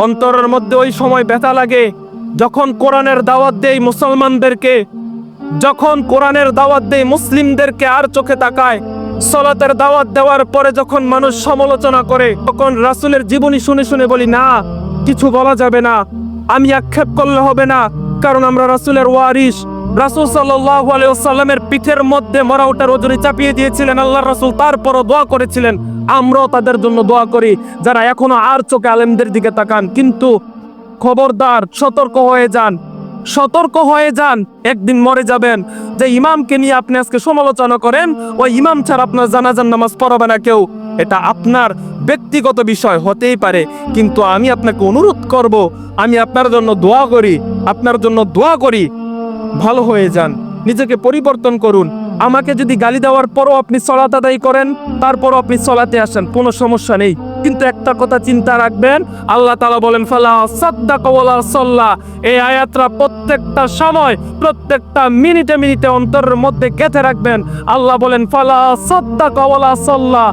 অন্তরের মধ্যে ওই সময় ব্যথা লাগে যখন কোরআনের দাওয়াত দেই মুসলমানদেরকে, যখন কোরআনের দাওয়াত দেই মুসলিমদেরকে আর চোখে তাকায়। সালাতের দাওয়াত দেওয়ার পরে যখন মানুষ সমালোচনা করে, তখন রাসূলের জীবনী শুনে শুনে বলি না, কিছু বলা যাবে না, আমি আক্ষেপ করলে হবে না, কারণ আমরা রাসূলের ওয়ারিস। রাসূল সাল্লাল্লাহু আলাইহি ওয়াসাল্লামের পিঠের মধ্যে মরা ওঠার ওজরে চাপিয়ে দিয়েছিলেন আল্লাহর রাসূল, তারপরও দোয়া করেছিলেন। আমরাও তাদের জন্য দোয়া করি যারা এখনো আর চোখে আলেমদের দিকে তাকান। কিন্তু খবরদার, সতর্ক হয়ে যান, সতর্ক হয়ে যান, একদিন মরে যাবেন। যে ইমামকে নিয়ে আপনি আজকে সমালোচনা করেন, ওই ইমাম ছাড়া আপনার জানাজার নামাজ পড়াবে না কেউ। এটা আপনার ব্যক্তিগত বিষয় হতেই পারে, কিন্তু আমি আপনাকে অনুরোধ করব, আমি আপনার জন্য দোয়া করি, আপনার জন্য দোয়া করি, ভালো হয়ে যান, নিজেকে পরিবর্তন করুন। আমাকে যদি গালি দেওয়ার পরও আপনি সালাত আদায় করেন, তারপরও আপনি সালাতে আসেন, কোনো সমস্যা নেই। কিন্তু একটা কথা চিন্তা রাখবেন, আল্লাহ তাআলা বলেন ফালা সাদ্দাকা ওয়ালা সাল্লা। এই আয়াতটা প্রত্যেকটা সময়, প্রত্যেকটা মিনিটে মিনিটে অন্তরের মধ্যে গেঁথে রাখবেন। আল্লাহ বলেন ফালা সাদ্দাকা ওয়ালা সাল্লা।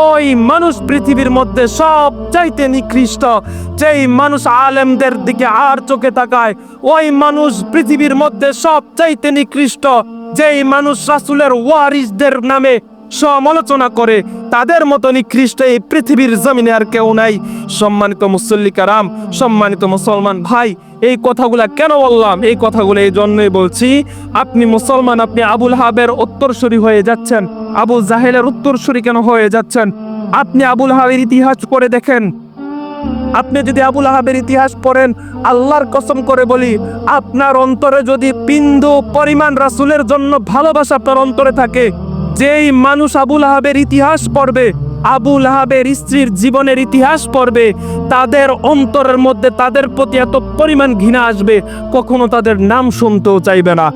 ওই মানুষ পৃথিবীর মধ্যে সবচাইতে নিকৃষ্ট, যেই মানুষ আলেমদের দিকে আর চোখে তাকায়। ওই মানুষ পৃথিবীর মধ্যে সবচাইতে নিকৃষ্ট, যেই মানুষ রাসূলের ওয়ারিসদের নামে সমালোচনা করে। তাদের মতো নিকৃষ্ট এই পৃথিবীর জমিনে আর কেউ নাই। সম্মানিত মুসল্লি কারাম, সম্মানিত মুসলমান ভাই, এই কথাগুলা কেন বললাম? এই কথাগুলো এই জন্যই বলছি, আপনি মুসলমান, আপনি আবুল আহাবের উত্তরসূরি হয়ে যাচ্ছেন। আবু জাহেলের উত্তরসূরি কেন হয়ে যাচ্ছেন? আপনি আবুল আহাবের ইতিহাস পড়ে দেখেন। আপনি যদি আবুল আহাবের ইতিহাস পড়েন, আল্লাহর কসম করে বলি, আপনার অন্তরে যদি বিন্দু পরিমাণ রাসূলের জন্য ভালোবাসা আপনার অন্তরে থাকে, যেই মানুষ আবুল আহাবের ইতিহাস পড়বে, আবুল আহাবের স্ত্রীর জীবনের ইতিহাস পড়বে, তাদের অন্তরের মধ্যে তাদের প্রতি এত পরিমাণ ঘৃণা আসবে, কখনো তাদের নাম শুনতেও চাইবে না।